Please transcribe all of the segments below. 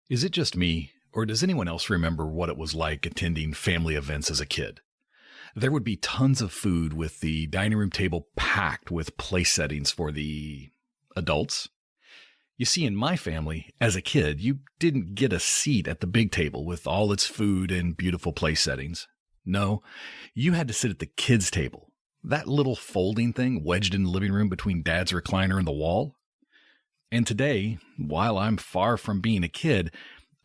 Is it just me, or does anyone else remember what it was like attending family events as a kid? There would be tons of food with the dining room table packed with place settings for the adults. You see, in my family, as a kid, you didn't get a seat at the big table with all its food and beautiful place settings. No, you had to sit at the kids' table, that little folding thing wedged in the living room between Dad's recliner and the wall. And today, while I'm far from being a kid,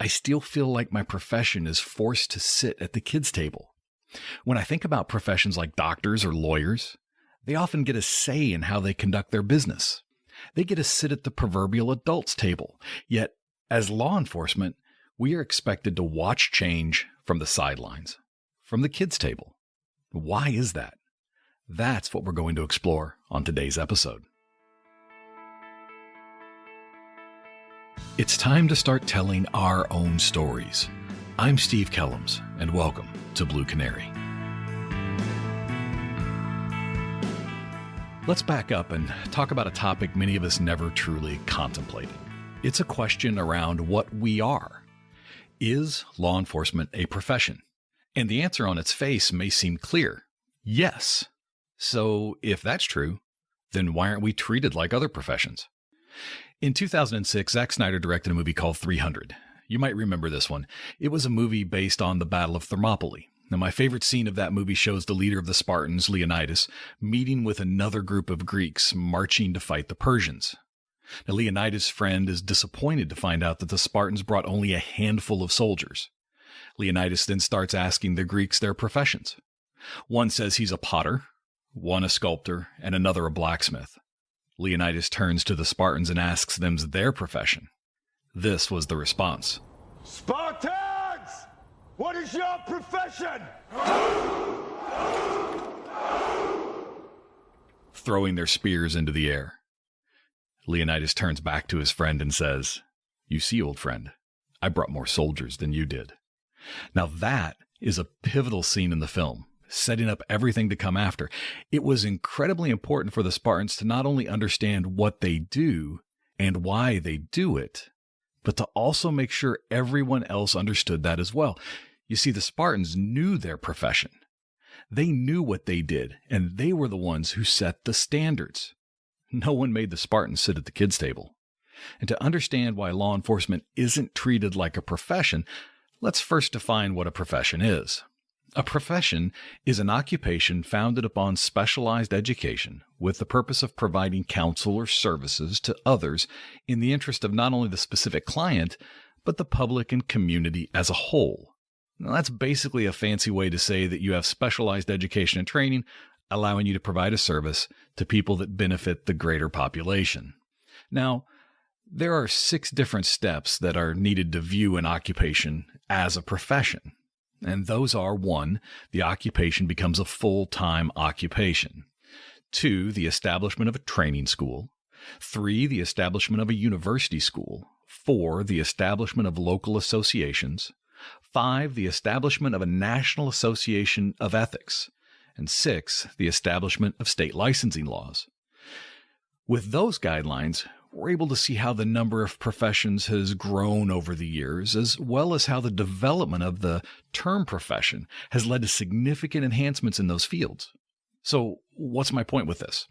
I still feel like my profession is forced to sit at the kids' table. When I think about professions like doctors or lawyers, they often get a say in how they conduct their business. They get to sit at the proverbial adults' table. Yet, as law enforcement, we are expected to watch change from the sidelines, from the kids' table. Why is that? That's what we're going to explore on today's episode. It's time to start telling our own stories. I'm Steve Kellums, and welcome to Blue Canary. Let's back up and talk about a topic many of us never truly contemplated. It's a question around what we are. Is law enforcement a profession? And the answer on its face may seem clear. Yes. So if that's true, then why aren't we treated like other professions? In 2006, Zack Snyder directed a movie called 300. You might remember this one. It was a movie based on the Battle of Thermopylae. Now, my favorite scene of that movie shows the leader of the Spartans, Leonidas, meeting with another group of Greeks marching to fight the Persians. Now, Leonidas' friend is disappointed to find out that the Spartans brought only a handful of soldiers. Leonidas then starts asking the Greeks their professions. One says he's a potter, one a sculptor, and another a blacksmith. Leonidas turns to the Spartans and asks them their profession. This was the response. Spartans! What is your profession? Throwing their spears into the air. Leonidas turns back to his friend and says, "You see, old friend, I brought more soldiers than you did." Now that is a pivotal scene in the film, setting up everything to come after. It was incredibly important for the Spartans to not only understand what they do and why they do it, but to also make sure everyone else understood that as well. You see, the Spartans knew their profession. They knew what they did, and they were the ones who set the standards. No one made the Spartans sit at the kids' table. And to understand why law enforcement isn't treated like a profession, let's first define what a profession is. A profession is an occupation founded upon specialized education with the purpose of providing counsel or services to others in the interest of not only the specific client, but the public and community as a whole. Now, that's basically a fancy way to say that you have specialized education and training, allowing you to provide a service to people that benefit the greater population. Now, there are 6 different steps that are needed to view an occupation as a profession. And those are: 1, the occupation becomes a full-time occupation. 2, the establishment of a training school. 3, the establishment of a university school. 4, the establishment of local associations. 5, the establishment of a national association of ethics. And 6, the establishment of state licensing laws. With those guidelines, we're able to see how the number of professions has grown over the years, as well as how the development of the term profession has led to significant enhancements in those fields. So what's my point with this?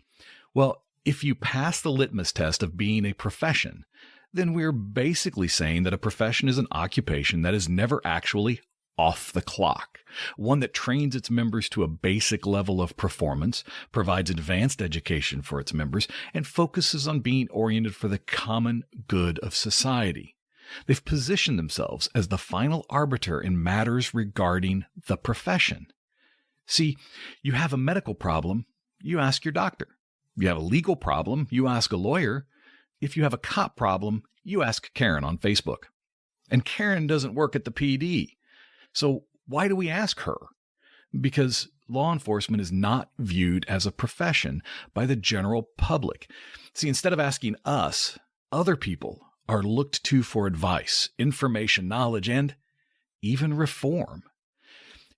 Well, if you pass the litmus test of being a profession, then we're basically saying that a profession is an occupation that is never actually off the clock, one that trains its members to a basic level of performance, provides advanced education for its members, and focuses on being oriented for the common good of society. They've positioned themselves as the final arbiter in matters regarding the profession. See, you have a medical problem, you ask your doctor. You have a legal problem, you ask a lawyer. If you have a cop problem, you ask Karen on Facebook. And Karen doesn't work at the PD. So why do we ask her? Because law enforcement is not viewed as a profession by the general public. See, instead of asking us, other people are looked to for advice, information, knowledge, and even reform.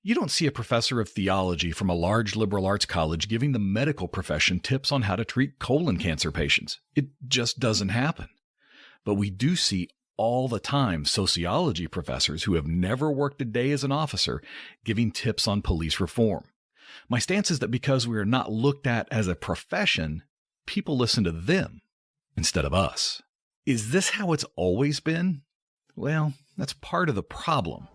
You don't see a professor of theology from a large liberal arts college giving the medical profession tips on how to treat colon cancer patients. It just doesn't happen. But we do see all the time sociology professors who have never worked a day as an officer giving tips on police reform. My stance is that because we are not looked at as a profession, people listen to them instead of us. Is this how it's always been? Well, that's part of the problem.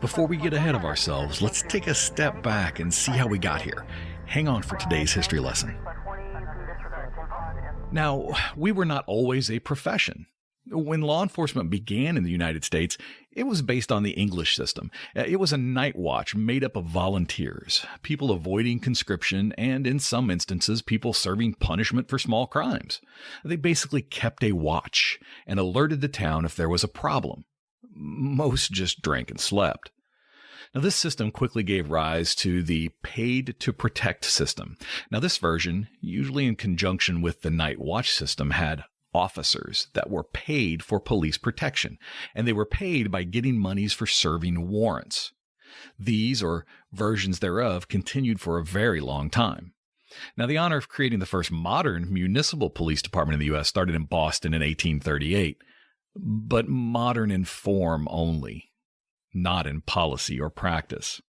Before we get ahead of ourselves, let's take a step back and see how we got here. Hang on for today's history lesson. Now, we were not always a profession. When law enforcement began in the United States, it was based on the English system. It was a night watch made up of volunteers, people avoiding conscription, and in some instances, people serving punishment for small crimes. They basically kept a watch and alerted the town if there was a problem. Most just drank and slept. Now, this system quickly gave rise to the paid to protect system. Now, this version, usually in conjunction with the night watch system, had officers that were paid for police protection, and they were paid by getting monies for serving warrants. These, or versions thereof, continued for a very long time. Now, the honor of creating the first modern municipal police department in the U.S. started in Boston in 1838, but modern in form only, not in policy or practice.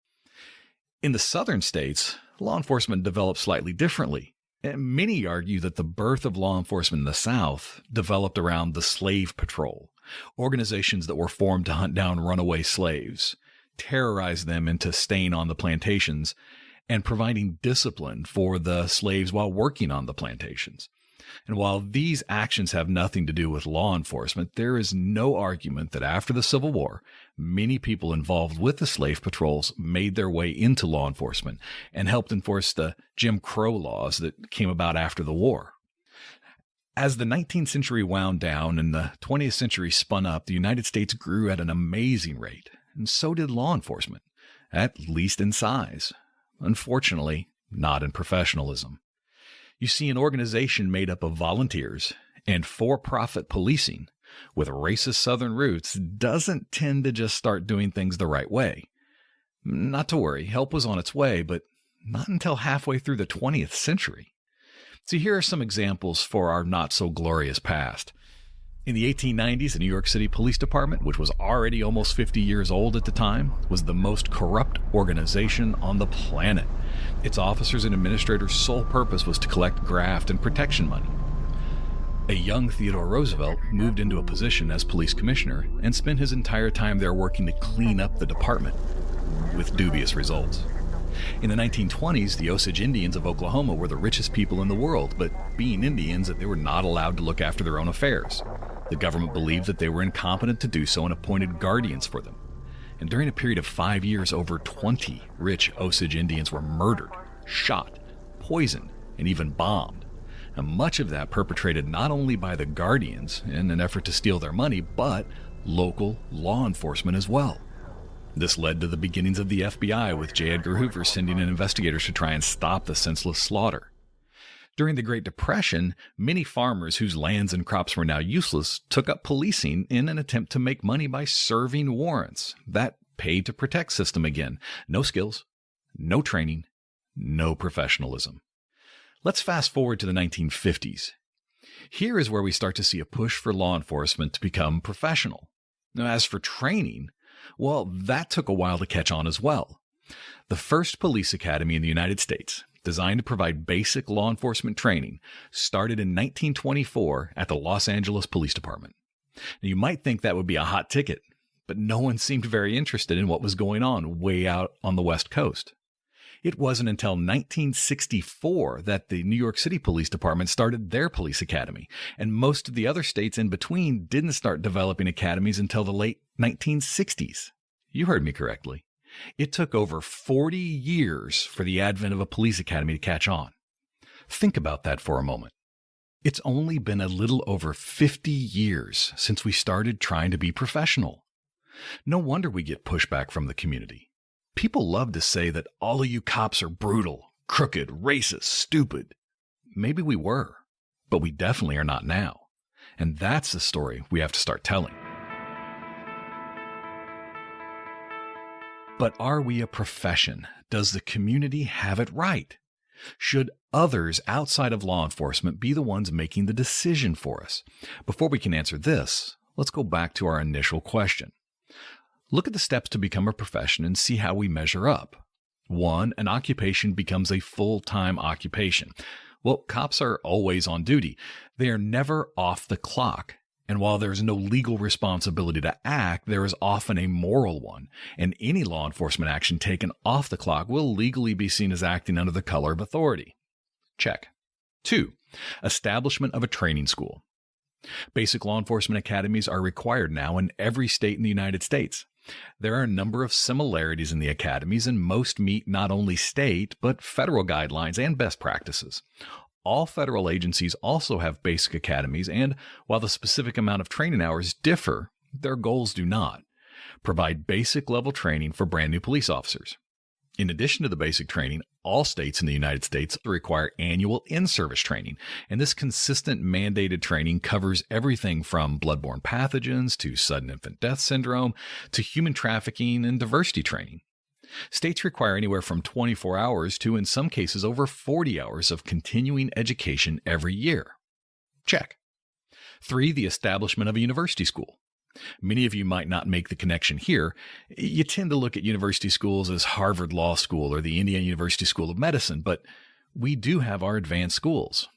In the southern states, law enforcement developed slightly differently. Many argue that the birth of law enforcement in the South developed around the Slave Patrol, organizations that were formed to hunt down runaway slaves, terrorize them into staying on the plantations, and providing discipline for the slaves while working on the plantations. And while these actions have nothing to do with law enforcement, there is no argument that after the Civil War, many people involved with the slave patrols made their way into law enforcement and helped enforce the Jim Crow laws that came about after the war. As the 19th century wound down and the 20th century spun up, the United States grew at an amazing rate, and so did law enforcement, at least in size. Unfortunately, not in professionalism. You see, an organization made up of volunteers and for-profit policing with racist Southern roots doesn't tend to just start doing things the right way. Not to worry, help was on its way, but not until halfway through the 20th century. So here are some examples for our not-so-glorious past. In the 1890s, the New York City Police Department, which was already almost 50 years old at the time, was the most corrupt organization on the planet. Its officers and administrators' sole purpose was to collect graft and protection money. A young Theodore Roosevelt moved into a position as police commissioner and spent his entire time there working to clean up the department, with dubious results. In the 1920s, the Osage Indians of Oklahoma were the richest people in the world, but being Indians, they were not allowed to look after their own affairs. The government believed that they were incompetent to do so and appointed guardians for them. And during a period of 5 years, over 20 rich Osage Indians were murdered, shot, poisoned, and even bombed. And much of that perpetrated not only by the guardians in an effort to steal their money, but local law enforcement as well. This led to the beginnings of the FBI, with J. Edgar Hoover sending in investigators to try and stop the senseless slaughter. During the Great Depression, many farmers whose lands and crops were now useless took up policing in an attempt to make money by serving warrants. That pay-to-protect system again. No skills, no training, no professionalism. Let's fast forward to the 1950s. Here is where we start to see a push for law enforcement to become professional. Now, as for training, well, that took a while to catch on as well. The first police academy in the United States, designed to provide basic law enforcement training, started in 1924 at the Los Angeles Police Department. Now, you might think that would be a hot ticket, but no one seemed very interested in what was going on way out on the West Coast. It wasn't until 1964 that the New York City Police Department started their police academy, and most of the other states in between didn't start developing academies until the late 1960s. You heard me correctly. It took over 40 years for the advent of a police academy to catch on. Think about that for a moment. It's only been a little over 50 years since we started trying to be professional. No wonder we get pushback from the community. People love to say that all of you cops are brutal, crooked, racist, stupid. Maybe we were, but we definitely are not now. And that's the story we have to start telling. But are we a profession? Does the community have it right? Should others outside of law enforcement be the ones making the decision for us? Before we can answer this, let's go back to our initial question. Look at the steps to become a profession and see how we measure up. 1, an occupation becomes a full-time occupation. Well, cops are always on duty. They are never off the clock. And while there's no legal responsibility to act, there is often a moral one. And any law enforcement action taken off the clock will legally be seen as acting under the color of authority. Check. 2, establishment of a training school. Basic law enforcement academies are required now in every state in the United States. There are a number of similarities in the academies, and most meet not only state, but federal guidelines and best practices. All federal agencies also have basic academies, and while the specific amount of training hours differ, their goals do not. Provide basic level training for brand new police officers. In addition to the basic training, all states in the United States require annual in-service training, and this consistent mandated training covers everything from bloodborne pathogens to sudden infant death syndrome to human trafficking and diversity training. States require anywhere from 24 hours to, in some cases, over 40 hours of continuing education every year. Check. 3, the establishment of a university school. Many of you might not make the connection here. You tend to look at university schools as Harvard Law School or the Indiana University School of Medicine, but we do have our advanced schools.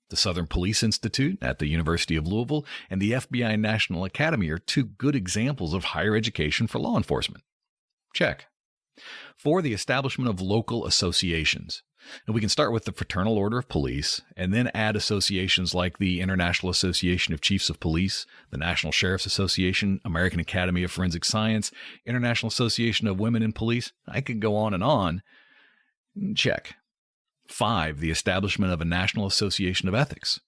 The Southern Police Institute at the University of Louisville and the FBI National Academy are 2 good examples of higher education for law enforcement. Check. 4, the establishment of local associations. And we can start with the Fraternal Order of Police and then add associations like the International Association of Chiefs of Police, the National Sheriff's Association, American Academy of Forensic Science, International Association of Women in Police. I could go on and on. Check. 5, the establishment of a National Association of Ethics.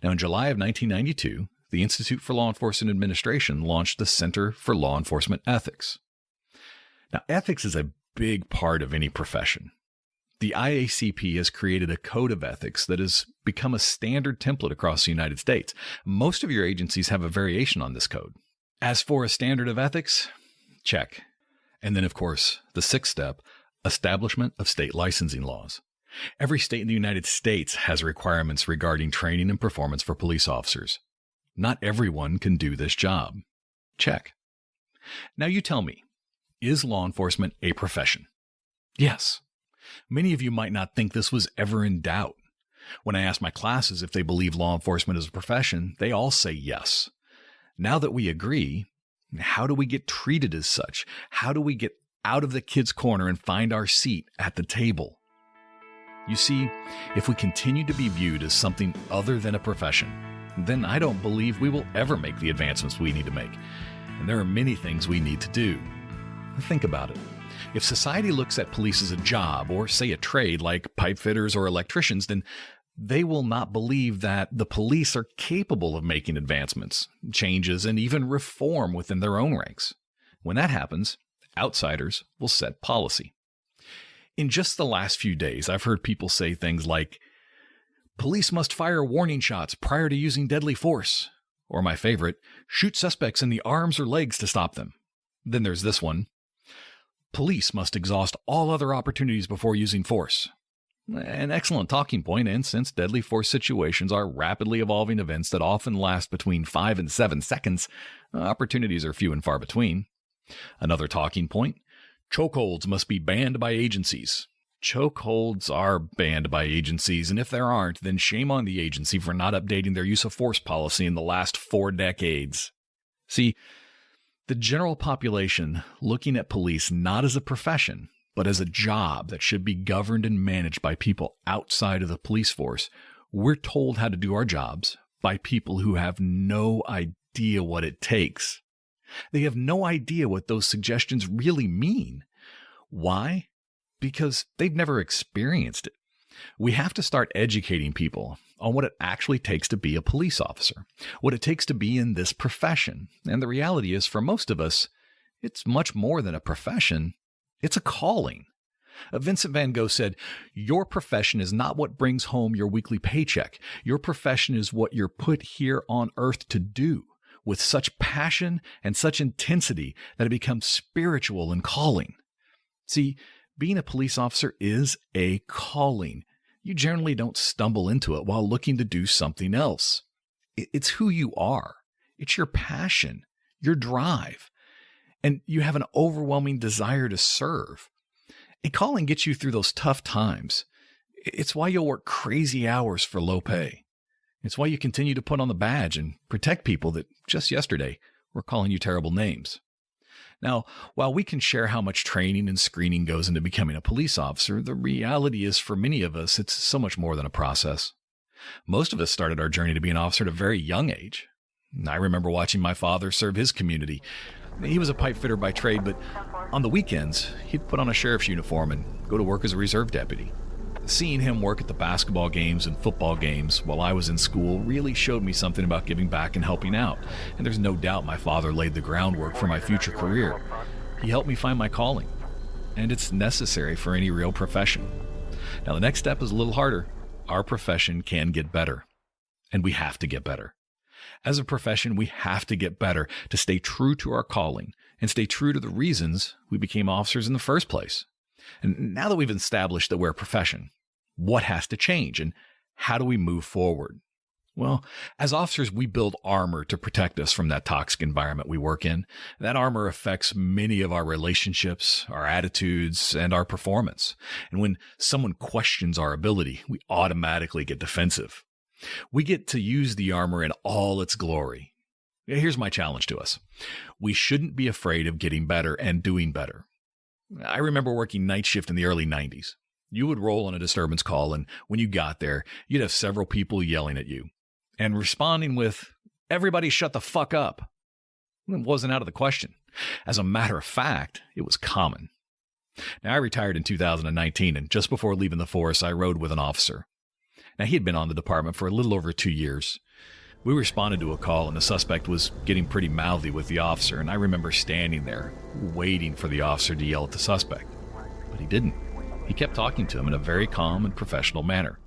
Now, in July of 1992, the Institute for Law Enforcement Administration launched the Center for Law Enforcement Ethics. Now, ethics is a big part of any profession. The IACP has created a code of ethics that has become a standard template across the United States. Most of your agencies have a variation on this code. As for a standard of ethics, check. And then, of course, the 6th step, establishment of state licensing laws. Every state in the United States has requirements regarding training and performance for police officers. Not everyone can do this job. Check. Now you tell me, is law enforcement a profession? Yes. Many of you might not think this was ever in doubt. When I ask my classes if they believe law enforcement is a profession, they all say yes. Now that we agree, how do we get treated as such? How do we get out of the kid's corner and find our seat at the table? You see, if we continue to be viewed as something other than a profession, then I don't believe we will ever make the advancements we need to make. And there are many things we need to do. Think about it. If society looks at police as a job or, say, a trade like pipe fitters or electricians, then they will not believe that the police are capable of making advancements, changes, and even reform within their own ranks. When that happens, outsiders will set policy. In just the last few days, I've heard people say things like, police must fire warning shots prior to using deadly force. Or my favorite, shoot suspects in the arms or legs to stop them. Then there's this one. Police must exhaust all other opportunities before using force. An excellent talking point, and since deadly force situations are rapidly evolving events that often last between 5 and 7 seconds, opportunities are few and far between. Another talking point, chokeholds must be banned by agencies. Chokeholds are banned by agencies, and if there aren't, then shame on the agency for not updating their use of force policy in the last 4 decades. See, the general population looking at police not as a profession, but as a job that should be governed and managed by people outside of the police force, we're told how to do our jobs by people who have no idea what it takes. They have no idea what those suggestions really mean. Why? Because they've never experienced it. We have to start educating people on what it actually takes to be a police officer, what it takes to be in this profession. And the reality is, for most of us, it's much more than a profession. It's a calling. Vincent van Gogh said, "Your profession is not what brings home your weekly paycheck. Your profession is what you're put here on earth to do, with such passion and such intensity that it becomes spiritual and calling." See, being a police officer is a calling. you generally don't stumble into it while looking to do something else. It's who you are. It's your passion, your drive, and you have an overwhelming desire to serve. A calling gets you through those tough times. It's why you'll work crazy hours for low pay. It's why you continue to put on the badge and protect people that just yesterday were calling you terrible names. Now, while we can share how much training and screening goes into becoming a police officer, the reality is for many of us, it's so much more than a process. Most of us started our journey to be an officer at a very young age. I remember watching my father serve his community. He was a pipe fitter by trade, but on the weekends, he'd put on a sheriff's uniform and go to work as a reserve deputy. Seeing him work at the basketball games and football games while I was in school really showed me something about giving back and helping out. And there's no doubt my father laid the groundwork for my future career. He helped me find my calling. And it's necessary for any real profession. Now, the next step is a little harder. Our profession can get better. And we have to get better. As a profession, we have to get better to stay true to our calling and stay true to the reasons we became officers in the first place. And now that we've established that we're a profession, what has to change and how do we move forward? Well, as officers, we build armor to protect us from that toxic environment we work in. That armor affects many of our relationships, our attitudes, and our performance. And when someone questions our ability, we automatically get defensive. We get to use the armor in all its glory. Here's my challenge to us. We shouldn't be afraid of getting better and doing better. I remember working night shift in the early 90s. You would roll on a disturbance call, and when you got there, you'd have several people yelling at you and responding with, "Everybody shut the fuck up." It wasn't out of the question. As a matter of fact, it was common. Now, I retired in 2019, and just before leaving the force, I rode with an officer. Now, he had been on the department for a little over 2 years. We responded to a call, and the suspect was getting pretty mouthy with the officer, and I remember standing there, waiting for the officer to yell at the suspect. But he didn't. He kept talking to him in a very calm and professional manner,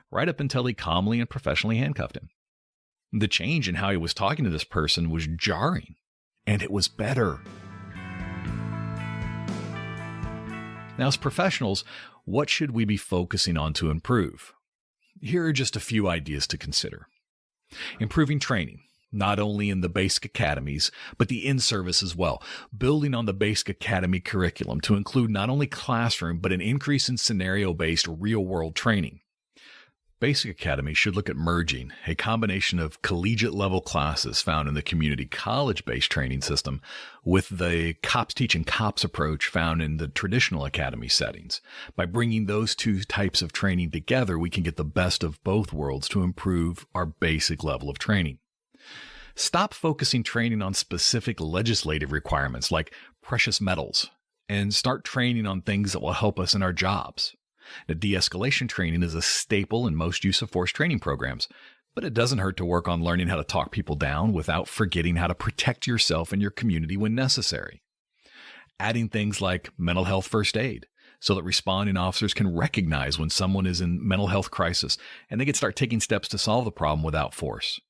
right up until he calmly and professionally handcuffed him. The change in how he was talking to this person was jarring, and it was better. Now, as professionals, what should we be focusing on to improve? Here are just a few ideas to consider. Improving training, not only in the basic academies, but the in-service as well. Building on the basic academy curriculum to include not only classroom, but an increase in scenario-based real-world training. Basic Academy should look at merging a combination of collegiate-level classes found in the community college-based training system with the cops teaching cops approach found in the traditional academy settings. By bringing those two types of training together, we can get the best of both worlds to improve our basic level of training. Stop focusing training on specific legislative requirements like precious metals and start training on things that will help us in our jobs. Now, de-escalation training is a staple in most use of force training programs, but it doesn't hurt to work on learning how to talk people down without forgetting how to protect yourself and your community when necessary. Adding things like mental health first aid so that responding officers can recognize when someone is in mental health crisis and they can start taking steps to solve the problem without force.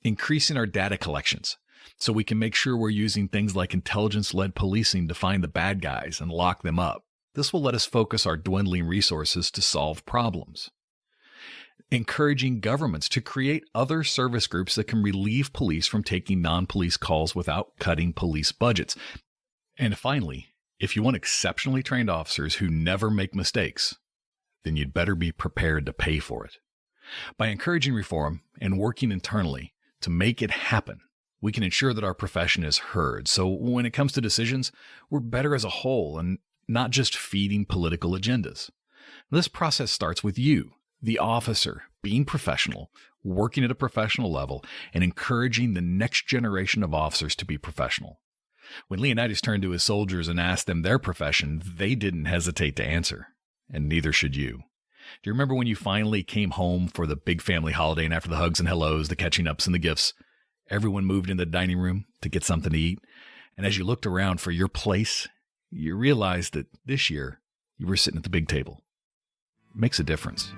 Increasing our data collections so we can make sure we're using things like intelligence-led policing to find the bad guys and lock them up. This will let us focus our dwindling resources to solve problems. Encouraging governments to create other service groups that can relieve police from taking non-police calls without cutting police budgets. And finally, if you want exceptionally trained officers who never make mistakes, then you'd better be prepared to pay for it. By encouraging reform and working internally to make it happen, we can ensure that our profession is heard. So when it comes to decisions, we're better as a whole and not just feeding political agendas. This process starts with you, the officer, being professional, working at a professional level, and encouraging the next generation of officers to be professional. When Leonidas turned to his soldiers and asked them their profession, they didn't hesitate to answer, and neither should you. Do you remember when you finally came home for the big family holiday, and after the hugs and hellos, the catching ups and the gifts, everyone moved into the dining room to get something to eat? And as you looked around for your place, you realized that this year you were sitting at the big table. It makes a difference.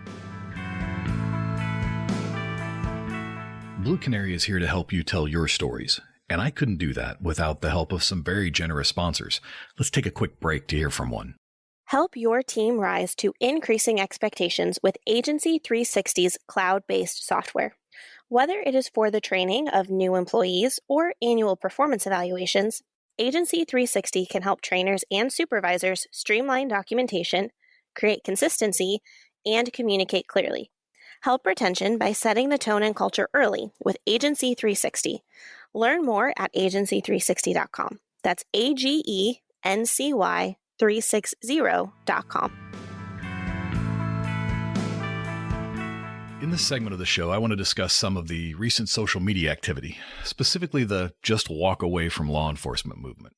Blue Canary is here to help you tell your stories, and I couldn't do that without the help of some very generous sponsors. Let's take a quick break to hear from one. Help your team rise to increasing expectations with Agency 360's cloud-based software. Whether it is for the training of new employees or annual performance evaluations, Agency 360 can help trainers and supervisors streamline documentation, create consistency, and communicate clearly. Help retention by setting the tone and culture early with Agency 360. Learn more at agency360.com. That's AGENCY 360.com. In this segment of the show, I want to discuss some of the recent social media activity, specifically the just walk away from law enforcement movement.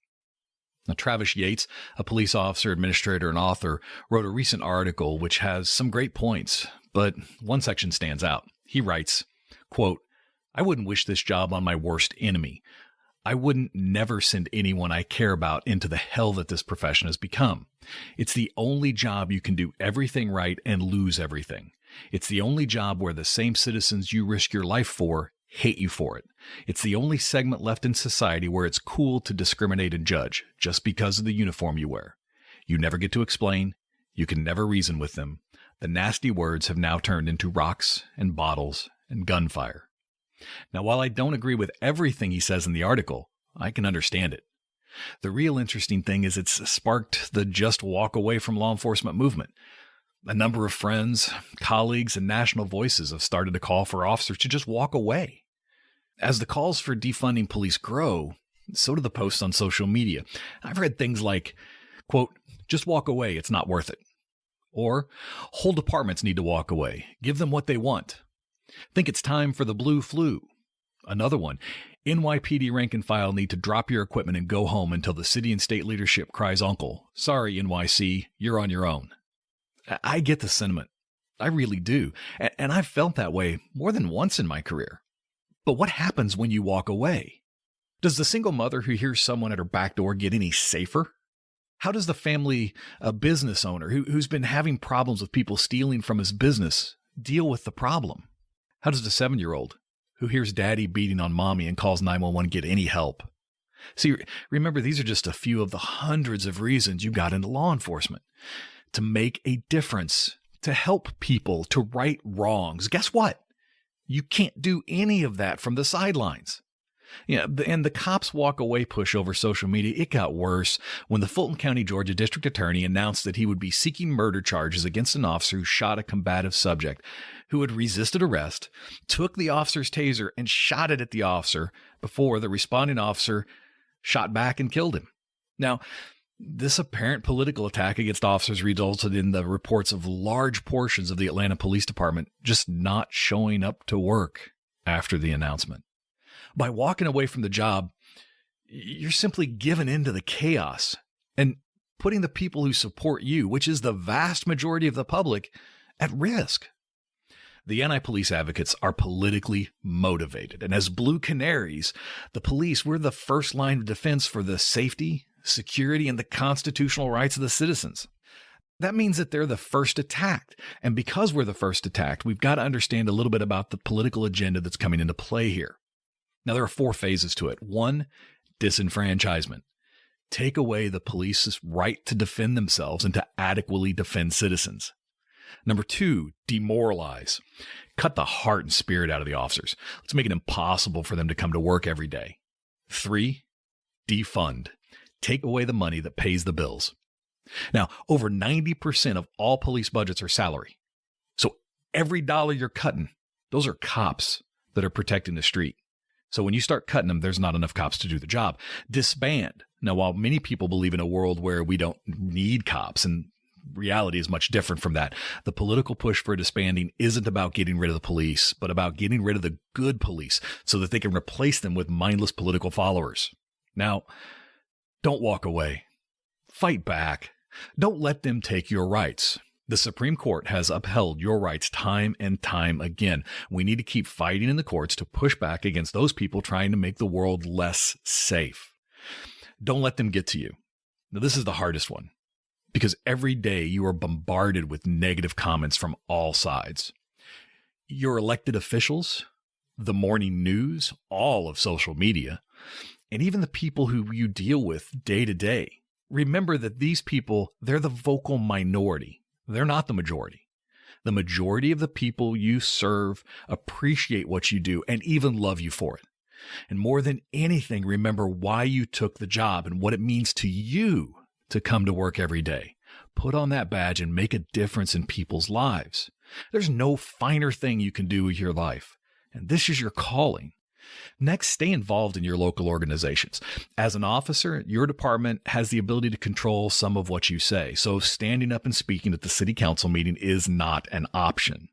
Now, Travis Yates, a police officer, administrator, and author, wrote a recent article which has some great points, but one section stands out. He writes, quote, "I wouldn't wish this job on my worst enemy. I wouldn't never send anyone I care about into the hell that this profession has become. It's the only job you can do everything right and lose everything. It's the only job where the same citizens you risk your life for hate you for it. It's the only segment left in society where it's cool to discriminate and judge just because of the uniform you wear. You never get to explain. You can never reason with them. The nasty words have now turned into rocks and bottles and gunfire." Now, while I don't agree with everything he says in the article, I can understand it. The real interesting thing is it's sparked the just walk away from law enforcement movement. A number of friends, colleagues, and national voices have started to call for officers to just walk away. As the calls for defunding police grow, so do the posts on social media. I've read things like, quote, "Just walk away, it's not worth it." Or, "Whole departments need to walk away. Give them what they want. Think it's time for the blue flu." Another one, "NYPD rank and file need to drop your equipment and go home until the city and state leadership cries uncle. Sorry, NYC, you're on your own." I get the sentiment. I really do. And I've felt that way more than once in my career. But what happens when you walk away? Does the single mother who hears someone at her back door get any safer? How does the family business owner who's been having problems with people stealing from his business deal with the problem? How does the 7-year-old who hears daddy beating on mommy and calls 911 get any help? See, remember, these are just a few of the hundreds of reasons you got into law enforcement. To make a difference, to help people, to right wrongs. Guess what? You can't do any of that from the sidelines. And the cops walk away push over social media, it got worse when the Fulton County, Georgia district attorney announced that he would be seeking murder charges against an officer who shot a combative subject who had resisted arrest, took the officer's taser and shot it at the officer before the responding officer shot back and killed him. Now, this apparent political attack against officers resulted in the reports of large portions of the Atlanta Police Department just not showing up to work after the announcement. By walking away from the job, you're simply giving in to the chaos and putting the people who support you, which is the vast majority of the public, at risk. The anti-police advocates are politically motivated. And as Blue Canaries, the police, we're the first line of defense for the safety, security, and the constitutional rights of the citizens. That means that they're the first attacked. And because we're the first attacked, we've got to understand a little bit about the political agenda that's coming into play here. Now, there are 4 phases to it. 1, disenfranchisement. Take away the police's right to defend themselves and to adequately defend citizens. Number 2, demoralize. Cut the heart and spirit out of the officers. Let's make it impossible for them to come to work every day. 3, defund. Take away the money that pays the bills. Now, over 90% of all police budgets are salary. So every dollar you're cutting, those are cops that are protecting the street. So when you start cutting them, there's not enough cops to do the job. Disband. Now, while many people believe in a world where we don't need cops, and reality is much different from that, the political push for disbanding isn't about getting rid of the police, but about getting rid of the good police so that they can replace them with mindless political followers. Now, don't walk away. Fight back. Don't let them take your rights. The Supreme Court has upheld your rights time and time again. We need to keep fighting in the courts to push back against those people trying to make the world less safe. Don't let them get to you. Now, this is the hardest one because every day you are bombarded with negative comments from all sides. Your elected officials, the morning news, all of social media, and even the people who you deal with day to day. remember that these people, they're the vocal minority. They're not the majority. The majority of the people you serve appreciate what you do and even love you for it. And more than anything, remember why you took the job and what it means to you to come to work every day. Put on that badge and make a difference in people's lives. There's no finer thing you can do with your life, and this is your calling. Next, stay involved in your local organizations. As an officer, your department has the ability to control some of what you say, so standing up and speaking at the city council meeting is not an option.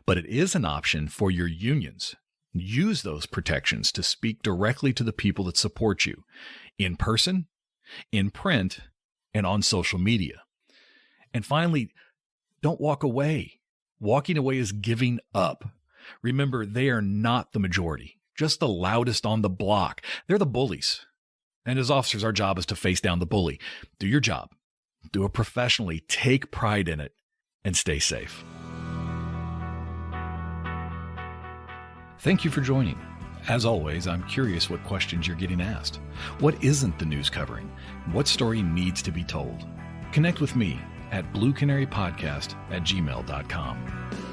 But it is an option for your unions. Use those protections to speak directly to the people that support you, in person, in print, and on social media. And finally, don't walk away. Walking away is giving up. Remember, they are not the majority, just the loudest on the block. They're the bullies. And as officers, our job is to face down the bully. Do your job. Do it professionally. Take pride in it, and stay safe. Thank you for joining. As always, I'm curious what questions you're getting asked. What isn't the news covering? What story needs to be told? Connect with me at bluecanarypodcast@gmail.com.